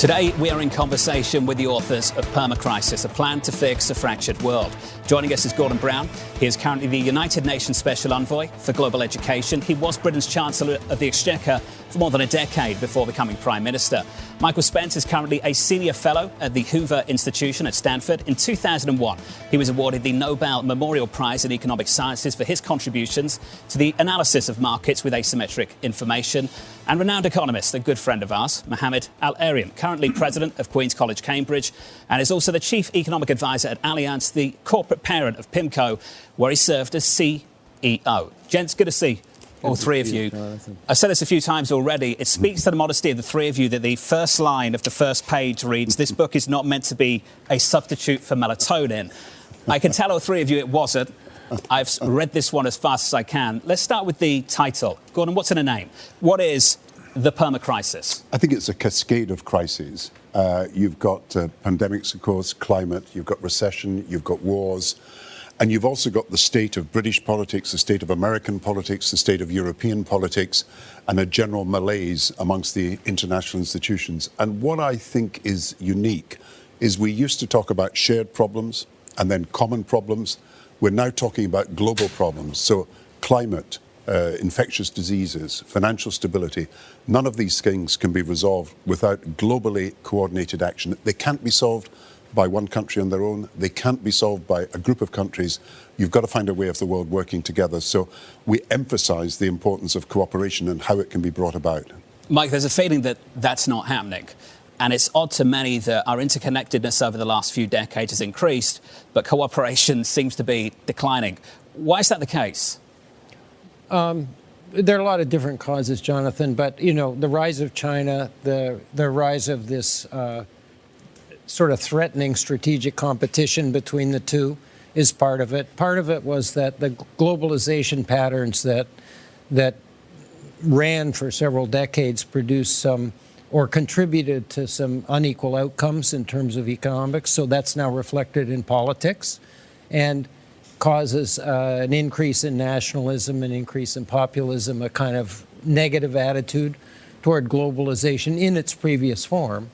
Today, we are in conversation with the authors of Permacrisis, a plan to fix a fractured world. Joining us is Gordon Brown. He is currently the United Nations Special Envoy for Global Education. He was Britain's Chancellor of the Exchequer for more than a decade before becoming Prime Minister. Michael Spence is currently a Senior Fellow at the Hoover Institution at Stanford. In 2001, he was awarded the Nobel Memorial Prize in Economic Sciences for his contributions to the analysis of markets with asymmetric information. And renowned economist, a good friend of ours, Mohamad El-Erian, currently President of Queen's College, Cambridge, and is also the Chief Economic Advisor at Allianz, the corporate parent of PIMCO, where he served as CEO. Gents, good to see all three of you. I've said this a few times already. It speaks to the modesty of the three of you that the first line of the first page reads, "This book is not meant to be a substitute for melatonin." I can tell all three of you it wasn't. I've read this one as fast as I can. Let's start with the title. Gordon, what's in a name? What is the Permacrisis? I think it's a cascade of crises. You've got pandemics, of course, climate, you've got recession, you've got wars, and you've also got the state of British politics, the state of American politics, the state of European politics, and a general malaise amongst the international institutions. And what I think is unique is we used to talk about shared problems and then common problems. We're now talking about global problems. So climate, infectious diseases, financial stability, none of these things can be resolved without globally coordinated action. They can't be solved by one country on their own. They can't be solved by a group of countries. You've got to find a way of the world working together. So we emphasize the importance of cooperation and how it can be brought about. Mike, there's a feeling that that's not happening. And it's odd to many that our interconnectedness over the last few decades has increased, but cooperation seems to be declining. Why is that the case? There are a lot of different causes, Jonathan, but, you know, the rise of China, the rise of this sort of threatening strategic competition between the two is part of it. Part of it was that the globalization patterns that ran for several decades produced some or contributed to some unequal outcomes in terms of economics. So that's now reflected in politics and causes an increase in nationalism, an increase in populism, a kind of negative attitude toward globalization in its previous form.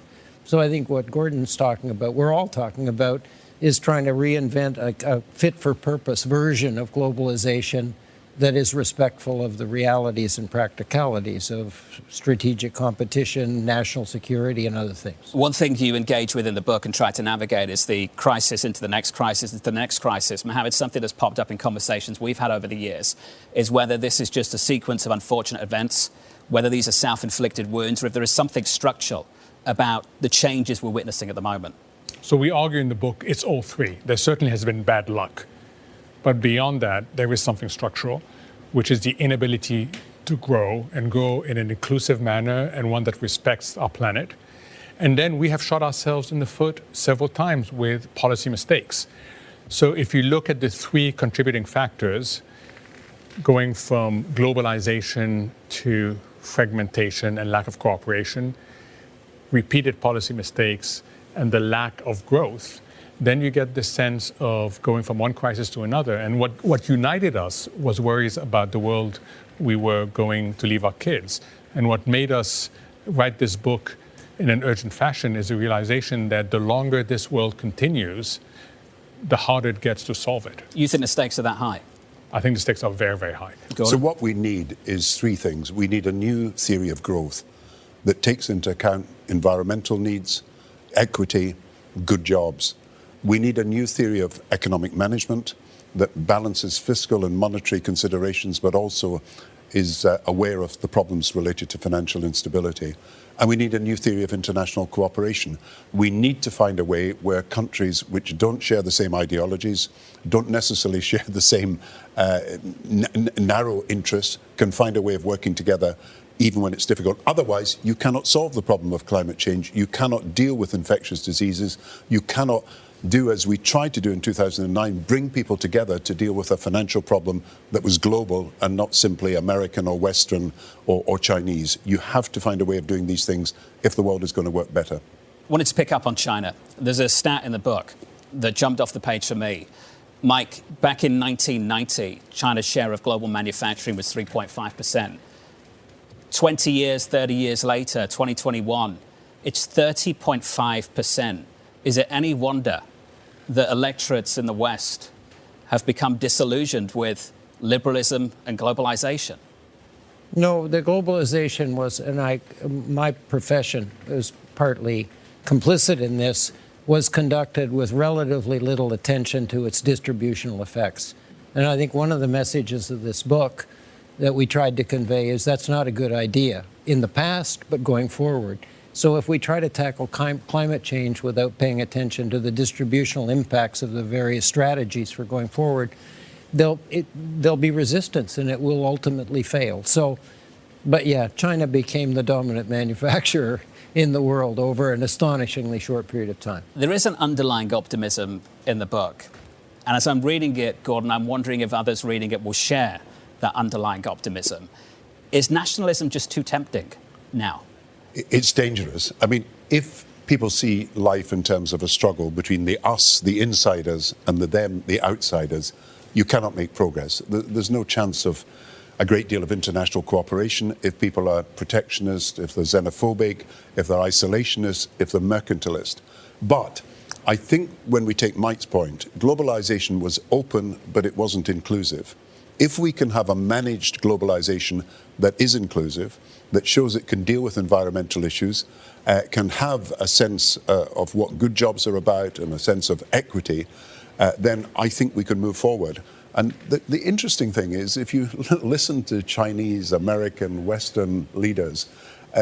So I think what Gordon's talking about, we're all talking about, is trying to reinvent a fit-for-purpose version of globalization that is respectful of the realities and practicalities of strategic competition, national security, and other things. One thing you engage with in the book and try to navigate is the crisis into the next crisis, into the next crisis. Mohamad, something that's popped up in conversations we've had over the years is whether this is just a sequence of unfortunate events, whether these are self-inflicted wounds, or if there is something structural about the changes we're witnessing at the moment. So we argue in the book it's all three. There certainly has been bad luck. But beyond that, there is something structural, which is the inability to grow and grow in an inclusive manner and one that respects our planet. And then we have shot ourselves in the foot several times with policy mistakes. So if you look at the three contributing factors, going from globalization to fragmentation and lack of cooperation, repeated policy mistakes, and the lack of growth, then you get this sense of going from one crisis to another. And what united us was worries about the world we were going to leave our kids. And what made us write this book in an urgent fashion is the realization that the longer this world continues, the harder it gets to solve it. You think the stakes are that high? I think the stakes are very, very high. So what we need is three things. We need a new theory of growth that takes into account environmental needs, equity, good jobs. We need a new theory of economic management that balances fiscal and monetary considerations, but also is aware of the problems related to financial instability. And we need a new theory of international cooperation. We need to find a way where countries which don't share the same ideologies, don't necessarily share the same narrow interests, can find a way of working together even when it's difficult. Otherwise, you cannot solve the problem of climate change. You cannot deal with infectious diseases. You cannot do, as we tried to do in 2009, bring people together to deal with a financial problem that was global and not simply American or Western or Chinese. You have to find a way of doing these things if the world is going to work better. Wanted to pick up on China. There's a stat in the book that jumped off the page for me. Mike, back in 1990, China's share of global manufacturing was 3.5%. 20 years, 30 years later, 2021, it's 30.5%. Is it any wonder that electorates in the West have become disillusioned with liberalism and globalization? No, the globalization was, and my profession is partly complicit in this, was conducted with relatively little attention to its distributional effects. And I think one of the messages of this book that we tried to convey is that's not a good idea in the past, but going forward. So if we try to tackle climate change without paying attention to the distributional impacts of the various strategies for going forward, there'll be resistance and it will ultimately fail. So, but yeah, China became the dominant manufacturer in the world over an astonishingly short period of time. There is an underlying optimism in the book. And as I'm reading it, Gordon, I'm wondering if others reading it will share that underlying optimism. Is nationalism just too tempting now? It's dangerous. I mean, if people see life in terms of a struggle between the us, the insiders, and the them, the outsiders, you cannot make progress. There's no chance of a great deal of international cooperation if people are protectionist, if they're xenophobic, if they're isolationist, if they're mercantilist. But I think when we take Mike's point, globalization was open, but it wasn't inclusive. If we can have a managed globalization that is inclusive, that shows it can deal with environmental issues, can have a sense of what good jobs are about and a sense of equity, then I think we can move forward. And the interesting thing is, if you listen to Chinese, American, Western leaders,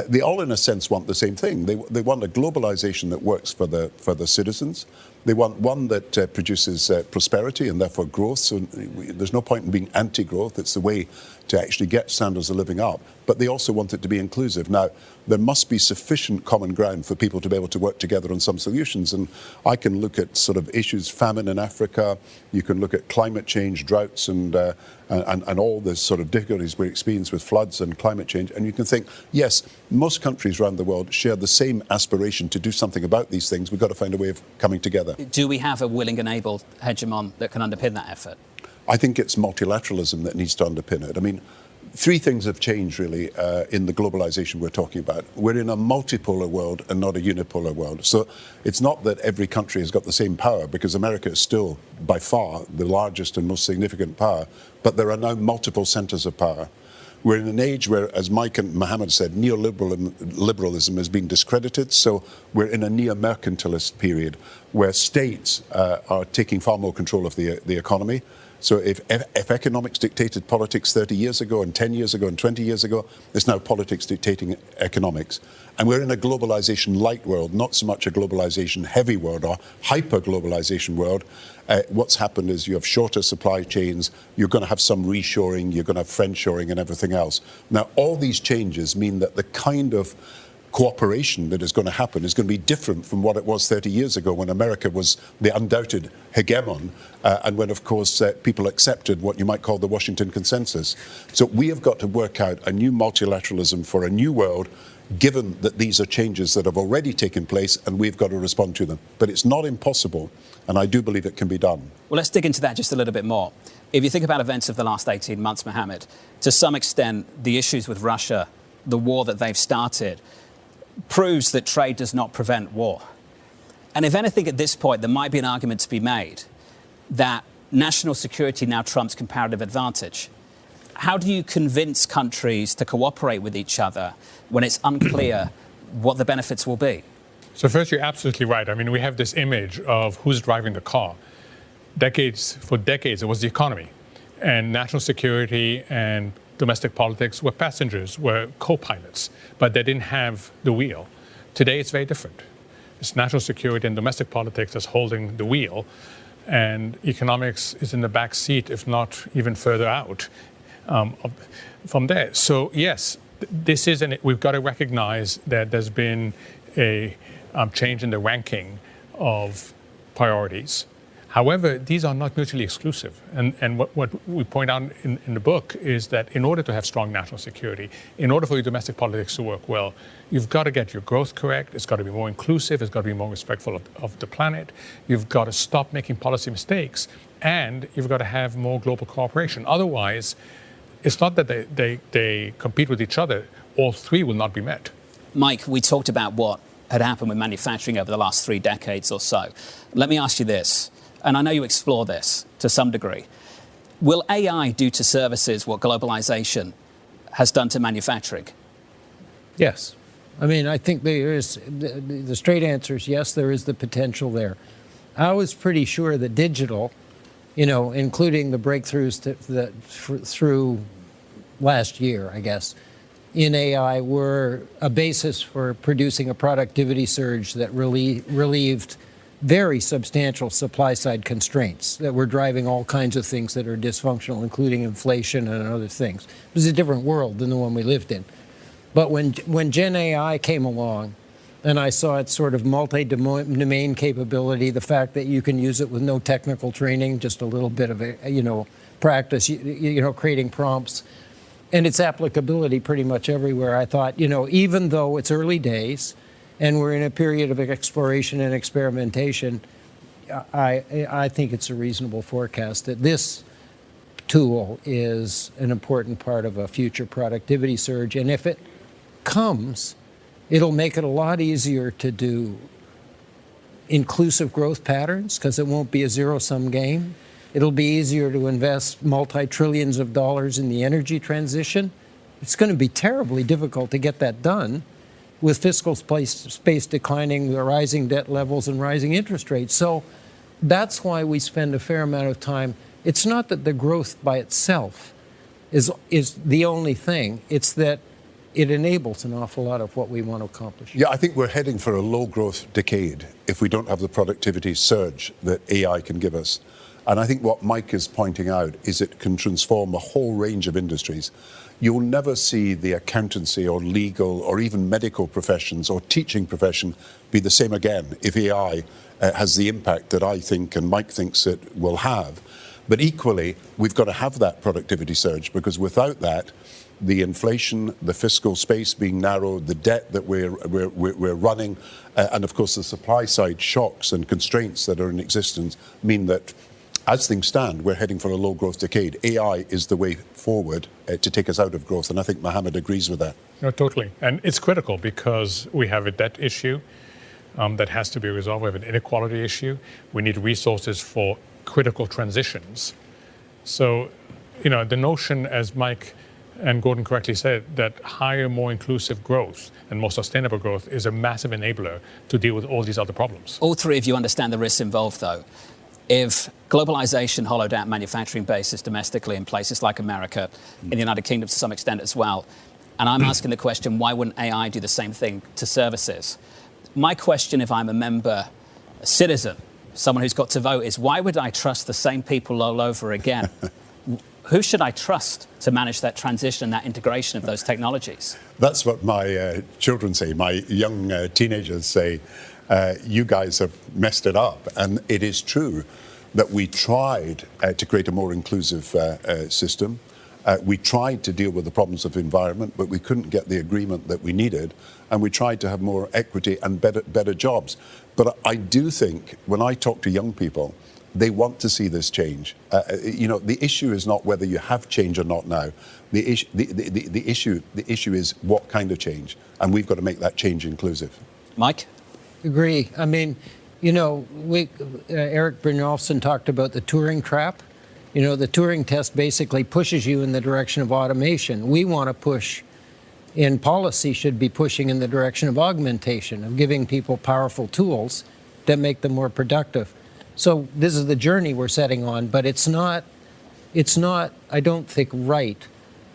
they all, in a sense, want the same thing. They want a globalization that works for the citizens. They want one that produces prosperity and therefore growth. So there's no point in being anti-growth. It's the way to actually get standards of living up. But they also want it to be inclusive. Now, there must be sufficient common ground for people to be able to work together on some solutions. And I can look at sort of issues, famine in Africa. You can look at climate change, droughts, and all the sort of difficulties we experience with floods and climate change. And you can think, yes, most countries around the world share the same aspiration to do something about these things. We've got to find a way of coming together. Do we have a willing and able hegemon that can underpin that effort? I think it's multilateralism that needs to underpin it. I mean, three things have changed, really, in the globalization we're talking about. We're in a multipolar world and not a unipolar world. So it's not that every country has got the same power, because America is still, by far, the largest and most significant power. But there are now multiple centers of power. We're in an age where, as Mike and Mohamad said, neoliberalism is being discredited. So we're in a neo-mercantilist period where states are taking far more control of the economy. So if economics dictated politics 30 years ago and 10 years ago and 20 years ago, it's now politics dictating economics. And we're in a globalization light world, not so much a globalization heavy world or hyper-globalization world. What's happened is you have shorter supply chains, you're going to have some reshoring, you're going to have friendshoring and everything else. Now, all these changes mean that the kind of cooperation that is going to happen is going to be different from what it was 30 years ago when America was the undoubted hegemon and when, of course, people accepted what you might call the Washington Consensus. So we have got to work out a new multilateralism for a new world, given that these are changes that have already taken place and we've got to respond to them. But it's not impossible, and I do believe it can be done. Well, let's dig into that just a little bit more. If you think about events of the last 18 months, Mohamad, to some extent, the issues with Russia, the war that they've started, proves that trade does not prevent war. And if anything, at this point, there might be an argument to be made that national security now trumps comparative advantage. How do you convince countries to cooperate with each other when it's unclear what the benefits will be? So first, you're absolutely right. I mean, we have this image of who's driving the car. For decades, it was the economy. And national security and domestic politics were passengers, were co-pilots, but they didn't have the wheel. Today, it's very different. It's national security and domestic politics that's holding the wheel, and economics is in the back seat, if not even further out from there. So yes, we've got to recognize that there's been a change in the ranking of priorities. However, these are not mutually exclusive. And what we point out in the book is that in order to have strong national security, in order for your domestic politics to work well, you've got to get your growth correct. It's got to be more inclusive. It's got to be more respectful of the planet. You've got to stop making policy mistakes. And you've got to have more global cooperation. Otherwise, it's not that they compete with each other. All three will not be met. Mike, we talked about what had happened with manufacturing over the last 3 decades or so. Let me ask you this, and I know you explore this to some degree. Will AI do to services what globalization has done to manufacturing? Yes. I mean, I think there is, the straight answer is yes, there is the potential there. I was pretty sure that digital, including the breakthroughs through last year, I guess, in AI were a basis for producing a productivity surge that relieved very substantial supply-side constraints that were driving all kinds of things that are dysfunctional, including inflation and other things. It was a different world than the one we lived in. But when Gen AI came along, and I saw its sort of multi-domain capability, the fact that you can use it with no technical training, just a little bit of practice, creating prompts, and its applicability pretty much everywhere, I thought, even though it's early days and we're in a period of exploration and experimentation, I think it's a reasonable forecast that this tool is an important part of a future productivity surge. And if it comes, it'll make it a lot easier to do inclusive growth patterns because it won't be a zero-sum game. It'll be easier to invest multi-trillions of dollars in the energy transition. It's going to be terribly difficult to get that done with fiscal space declining, the rising debt levels, and rising interest rates. So that's why we spend a fair amount of time. It's not that the growth by itself is the only thing. It's that it enables an awful lot of what we want to accomplish. Yeah, I think we're heading for a low-growth decade if we don't have the productivity surge that AI can give us. And I think what Mike is pointing out is it can transform a whole range of industries. You'll never see the accountancy or legal or even medical professions or teaching profession be the same again if AI has the impact that I think and Mike thinks it will have. But equally, we've got to have that productivity surge, because without that, the inflation, the fiscal space being narrowed, the debt that we're running, and of course the supply side shocks and constraints that are in existence mean that as things stand, we're heading for a low growth decade. AI is the way forward to take us out of growth, and I think Mohamad agrees with that. No, totally. And it's critical because we have a debt issue that has to be resolved. We have an inequality issue. We need resources for critical transitions. So, the notion, as Mike and Gordon correctly said, that higher, more inclusive growth and more sustainable growth is a massive enabler to deal with all these other problems. All three of you understand the risks involved, though. If globalization hollowed out manufacturing bases domestically in places like America, in the United Kingdom to some extent as well, and I'm asking the question, why wouldn't AI do the same thing to services? My question, if I'm a citizen, someone who's got to vote, is why would I trust the same people all over again? Who should I trust to manage that transition, that integration of those technologies? That's what my children say, my young teenagers say. You guys have messed it up. And it is true that we tried to create a more inclusive system. We tried to deal with the problems of environment, but we couldn't get the agreement that we needed. And we tried to have more equity and better jobs. But I do think when I talk to young people, they want to see this change. The issue is not whether you have change or not now. The issue is what kind of change. And we've got to make that change inclusive. Mike? Agree. I mean, Eric Brynjolfsson talked about the Turing trap. The Turing test basically pushes you in the direction of automation. We want to push, in policy, should be pushing in the direction of augmentation, of giving people powerful tools that make them more productive. So this is the journey we're setting on, but it's not, I don't think, right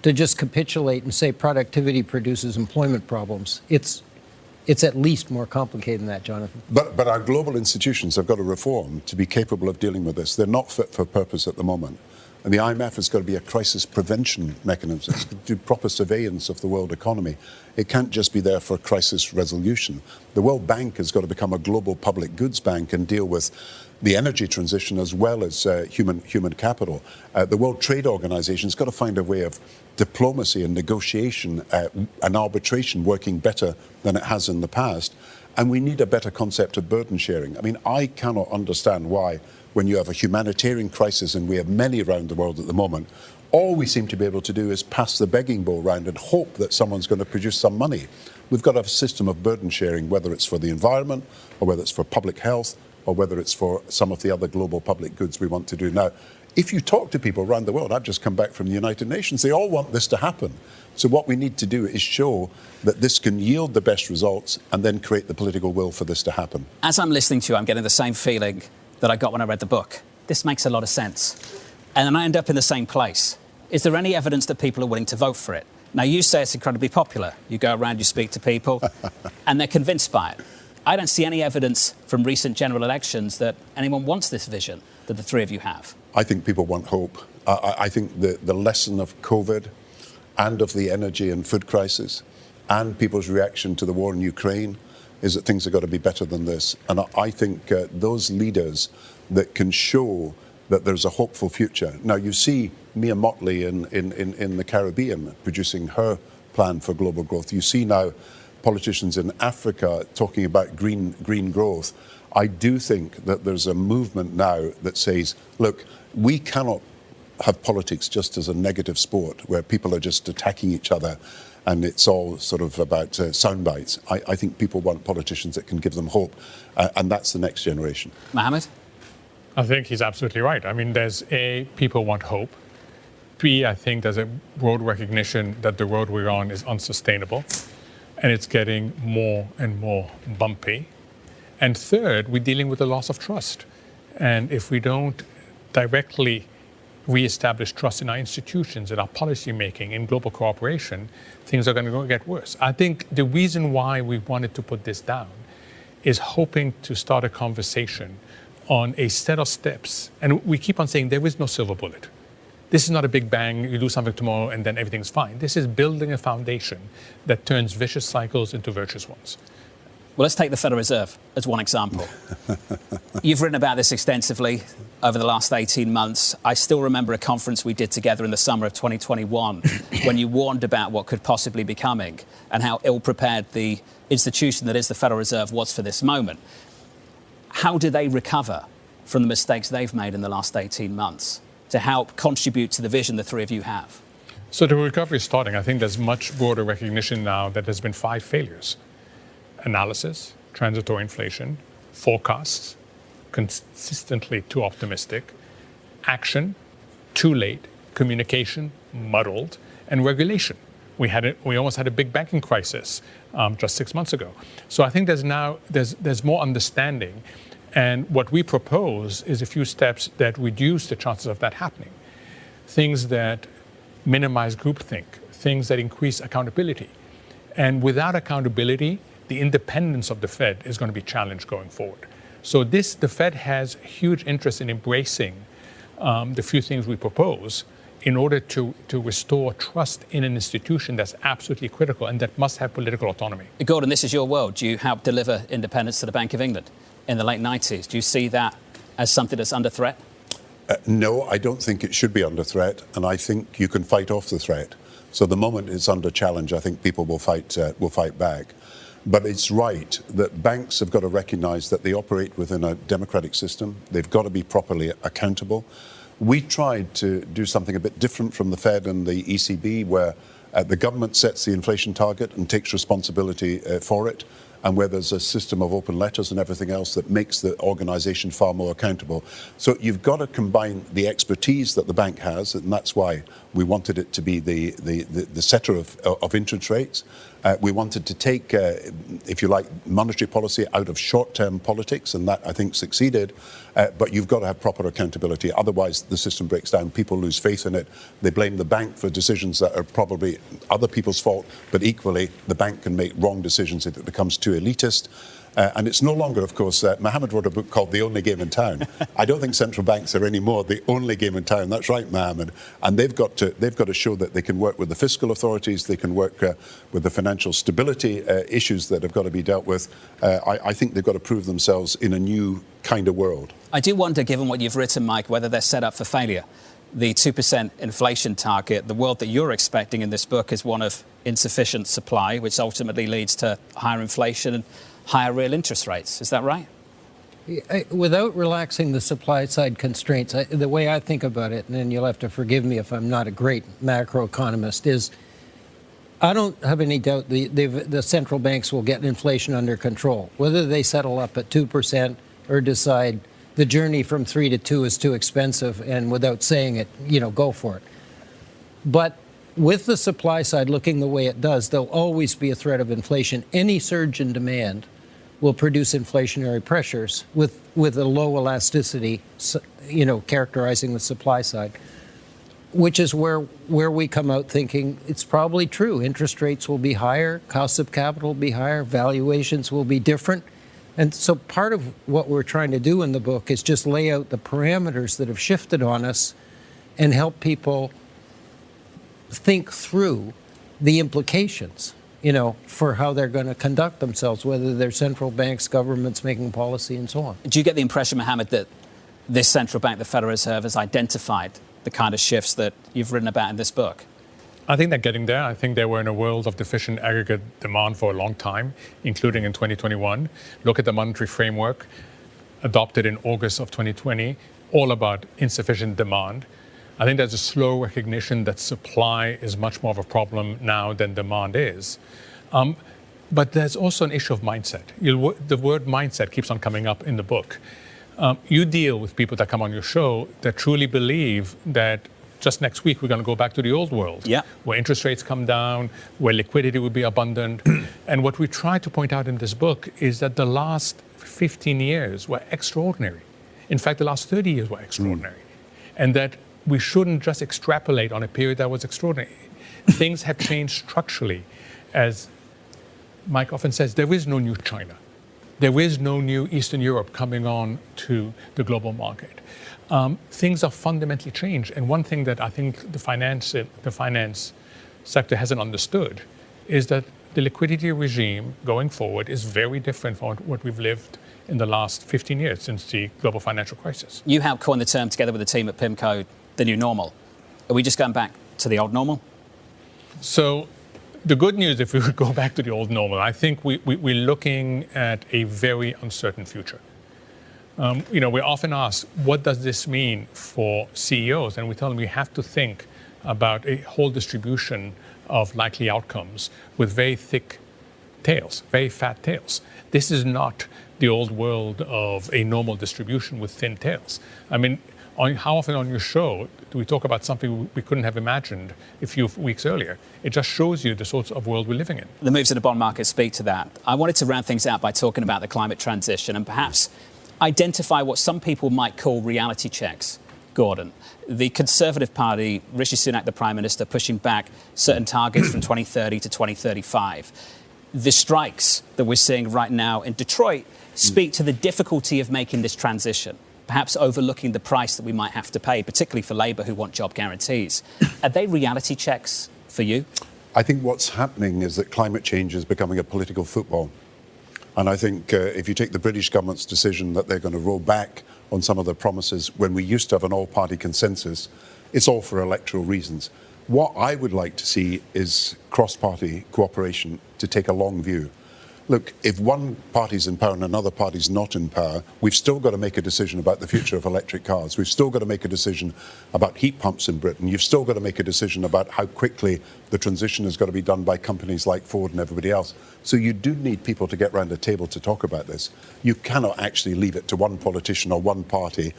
to just capitulate and say productivity produces employment problems. It's at least more complicated than that, Jonathan. But our global institutions have got to reform to be capable of dealing with this. They're not fit for purpose at the moment. And the IMF has got to be a crisis prevention mechanism. It's got to do proper surveillance of the world economy. It can't just be there for crisis resolution. The World Bank has got to become a global public goods bank and deal with the energy transition as well as human capital. The World Trade Organization has got to find a way of diplomacy and negotiation and arbitration working better than it has in the past. And we need a better concept of burden sharing. I mean, I cannot understand why, when you have a humanitarian crisis, and we have many around the world at the moment, all we seem to be able to do is pass the begging bowl round and hope that someone's going to produce some money. We've got to have a system of burden sharing, whether it's for the environment or whether it's for public health or whether it's for some of the other global public goods we want to do. Now, if you talk to people around the world, I've just come back from the United Nations, they all want this to happen. So what we need to do is show that this can yield the best results and then create the political will for this to happen. As I'm listening to you, I'm getting the same feeling that I got when I read the book. This makes a lot of sense. And then I end up in the same place. Is there any evidence that people are willing to vote for it? Now, you say it's incredibly popular. You go around, you speak to people, and they're convinced by it. I don't see any evidence from recent general elections that anyone wants this vision that the three of you have. I think people want hope. I think the lesson of COVID and of the energy and food crisis and people's reaction to the war in Ukraine is that things have got to be better than this. And I think those leaders that can show that there's a hopeful future. Now, you see Mia Mottley in the Caribbean producing her plan for global growth. You see now politicians in Africa talking about green growth. I do think that there's a movement now that says, look, we cannot have politics just as a negative sport where people are just attacking each other and it's all sort of about sound bites. I think people want politicians that can give them hope, and that's the next generation. Mohamad? I think he's absolutely right. I mean, there's people want hope. B, I think there's a broad recognition that the road we're on is unsustainable and it's getting more and more bumpy. And third, we're dealing with the loss of trust. And if we don't directly reestablish trust in our institutions, in our policy making, in global cooperation, things are going to get worse. I think the reason why we wanted to put this down is hoping to start a conversation on a set of steps. And we keep on saying there is no silver bullet. This is not a big bang, you do something tomorrow and then everything's fine. This is building a foundation that turns vicious cycles into virtuous ones. Well, let's take the Federal Reserve as one example. You've written about this extensively over the last 18 months. I still remember a conference we did together in the summer of 2021 when you warned about what could possibly be coming and how ill-prepared the institution that is the Federal Reserve was for this moment. How do they recover from the mistakes they've made in the last 18 months to help contribute to the vision the three of you have? So the recovery is starting. I think there's much broader recognition now that there's been 5 failures. Analysis, transitory inflation, forecasts, consistently too optimistic, action, too late, communication, muddled, and regulation. We almost had a big banking crisis just 6 months ago. So I think there's more understanding. And what we propose is a few steps that reduce the chances of that happening. Things that minimize groupthink, things that increase accountability. And without accountability, the independence of the Fed is going to be challenged going forward. So the Fed has huge interest in embracing the few things we propose in order to restore trust in an institution that's absolutely critical and that must have political autonomy. Gordon, this is your world. You helped deliver independence to the Bank of England in the late 90s. Do you see that as something that's under threat? No, I don't think it should be under threat, and I think you can fight off the threat. So the moment it's under challenge, I think people will fight back. But it's right that banks have got to recognise that they operate within a democratic system. They've got to be properly accountable. We tried to do something a bit different from the Fed and the ECB, where the government sets the inflation target and takes responsibility for it, and where there's a system of open letters and everything else that makes the organisation far more accountable. So you've got to combine the expertise that the bank has, and that's why we wanted it to be the setter of interest rates. We wanted to take, if you like, monetary policy out of short-term politics, and that, I think, succeeded. But you've got to have proper accountability. Otherwise, the system breaks down. People lose faith in it. They blame the bank for decisions that are probably other people's fault, but equally, the bank can make wrong decisions if it becomes too elitist. And it's no longer, of course, Mohamad wrote a book called The Only Game in Town. I don't think central banks are anymore the only game in town. That's right, Mohamad. And they've got to show that they can work with the fiscal authorities, they can work with the financial stability issues that have got to be dealt with. I think they've got to prove themselves in a new kind of world. I do wonder, given what you've written, Mike, whether they're set up for failure. The 2% inflation target, the world that you're expecting in this book is one of insufficient supply, which ultimately leads to higher inflation and higher real interest rates. Is that right? Without relaxing the supply side constraints, the way I think about it, and then you'll have to forgive me if I'm not a great macroeconomist, is I don't have any doubt the central banks will get inflation under control. Whether they settle up at 2% or decide the journey from 3 to 2 is too expensive and without saying it, go for it. But with the supply side looking the way it does, there'll always be a threat of inflation. Any surge in demand will produce inflationary pressures with a low elasticity, characterizing the supply side, which is where we come out thinking it's probably true. Interest rates will be higher, costs of capital will be higher, valuations will be different. And so part of what we're trying to do in the book is just lay out the parameters that have shifted on us and help people think through the implications, for how they're going to conduct themselves, whether they're central banks, governments making policy, and so on. Do you get the impression, Mohamad, that this central bank, the Federal Reserve, has identified the kind of shifts that you've written about in this book? I think they're getting there. I think they were in a world of deficient aggregate demand for a long time, including in 2021. Look at the monetary framework adopted in August of 2020, all about insufficient demand. I think there's a slow recognition that supply is much more of a problem now than demand is. But there's also an issue of mindset. The word mindset keeps on coming up in the book. You deal with people that come on your show that truly believe that just next week we're going to go back to the old world, where interest rates come down, where liquidity will be abundant. And what we try to point out in this book is that the last 15 years were extraordinary. In fact, the last 30 years were extraordinary. And that we shouldn't just extrapolate on a period that was extraordinary. Things have changed structurally. As Mike often says, there is no new China. There is no new Eastern Europe coming on to the global market. Things are fundamentally changed. And one thing that I think the finance sector hasn't understood is that the liquidity regime going forward is very different from what we've lived in the last 15 years since the global financial crisis. You helped coin the term together with the team at PIMCO, the new normal. Are we just going back to the old normal? So the good news, if we would go back to the old normal, I think we're looking at a very uncertain future. We're often asked, what does this mean for CEOs? And we tell them we have to think about a whole distribution of likely outcomes with very thick tails, very fat tails. This is not the old world of a normal distribution with thin tails. I mean, how often on your show do we talk about something we couldn't have imagined a few weeks earlier? It just shows you the sorts of world we're living in. The moves in the bond market speak to that. I wanted to round things out by talking about the climate transition and perhaps identify what some people might call reality checks, Gordon. The Conservative Party, Rishi Sunak, the Prime Minister, pushing back certain targets from 2030 to 2035. The strikes that we're seeing right now in Detroit speak to the difficulty of making this transition, perhaps overlooking the price that we might have to pay, particularly for Labour who want job guarantees. Are they reality checks for you? I think what's happening is that climate change is becoming a political football. And I think if you take the British government's decision that they're going to roll back on some of their promises when we used to have an all-party consensus, it's all for electoral reasons. What I would like to see is cross-party cooperation to take a long view. Look, if one party's in power and another party's not in power, we've still got to make a decision about the future of electric cars. We've still got to make a decision about heat pumps in Britain. You've still got to make a decision about how quickly the transition has got to be done by companies like Ford and everybody else. So you do need people to get around a table to talk about this. You cannot actually leave it to one politician or one party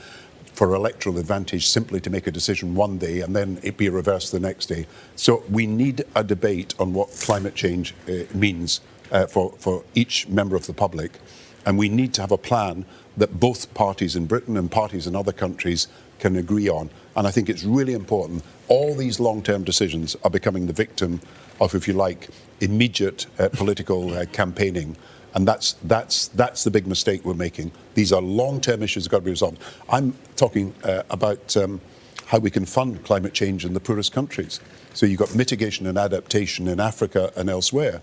for electoral advantage simply to make a decision one day and then it be reversed the next day. So we need a debate on what climate change means for each member of the public. And we need to have a plan that both parties in Britain and parties in other countries can agree on. And I think it's really important. All these long-term decisions are becoming the victim of, if you like, immediate political campaigning. And that's the big mistake we're making. These are long-term issues that have got to be resolved. I'm talking about how we can fund climate change in the poorest countries. So you've got mitigation and adaptation in Africa and elsewhere.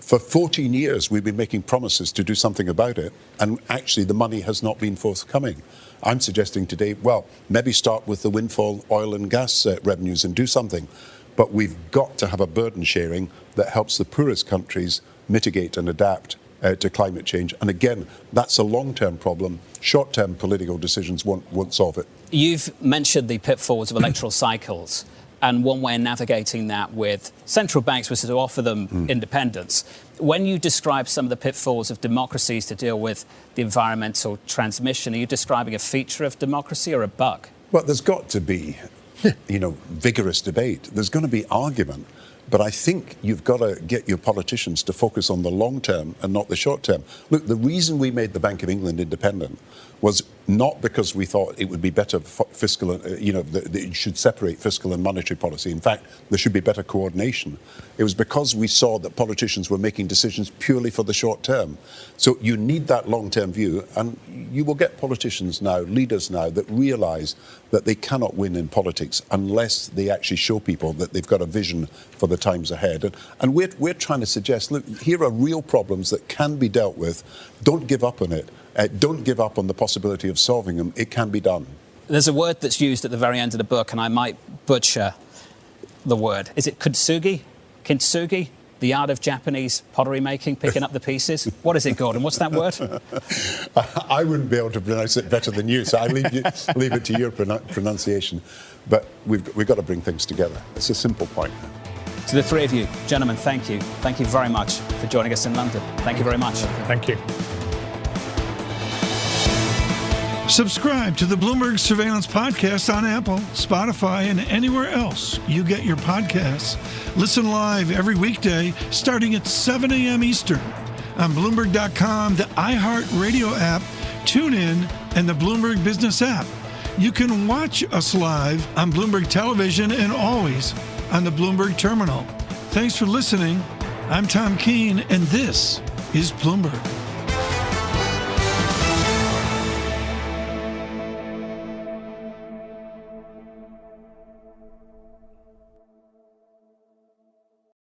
For 14 years, we've been making promises to do something about it, and actually the money has not been forthcoming. I'm suggesting today, well, maybe start with the windfall oil and gas revenues and do something. But we've got to have a burden sharing that helps the poorest countries mitigate and adapt to climate change. And again, that's a long-term problem. Short-term political decisions won't solve it. You've mentioned the pitfalls of electoral cycles. And one way of navigating that with central banks was to offer them independence. When you describe some of the pitfalls of democracies to deal with the environmental transmission, are you describing a feature of democracy or a bug? Well, there's got to be, vigorous debate. There's going to be argument. But I think you've got to get your politicians to focus on the long term and not the short term. Look, the reason we made the Bank of England independent was not because we thought it would be better fiscal, that it should separate fiscal and monetary policy. In fact, there should be better coordination. It was because we saw that politicians were making decisions purely for the short term. So you need that long-term view, and you will get politicians now, leaders now, that realise that they cannot win in politics unless they actually show people that they've got a vision for the times ahead. And we're trying to suggest, look, here are real problems that can be dealt with. Don't give up on it. Don't give up on the possibility of solving them. It can be done. There's a word that's used at the very end of the book, and I might butcher the word. Is it kintsugi? Kintsugi? The art of Japanese pottery making, picking up the pieces? What is it, Gordon? What's that word? I wouldn't be able to pronounce it better than you, so I leave it to your pronunciation. But we've got to bring things together. It's a simple point. To the three of you, gentlemen, thank you. Thank you very much for joining us in London. Thank you very much. Thank you. Subscribe to the Bloomberg Surveillance podcast on Apple, Spotify, and anywhere else you get your podcasts. Listen live every weekday starting at 7 a.m. Eastern on Bloomberg.com, the iHeartRadio app, TuneIn, and the Bloomberg Business app. You can watch us live on Bloomberg Television and always on the Bloomberg Terminal. Thanks for listening. I'm Tom Keene, and this is Bloomberg.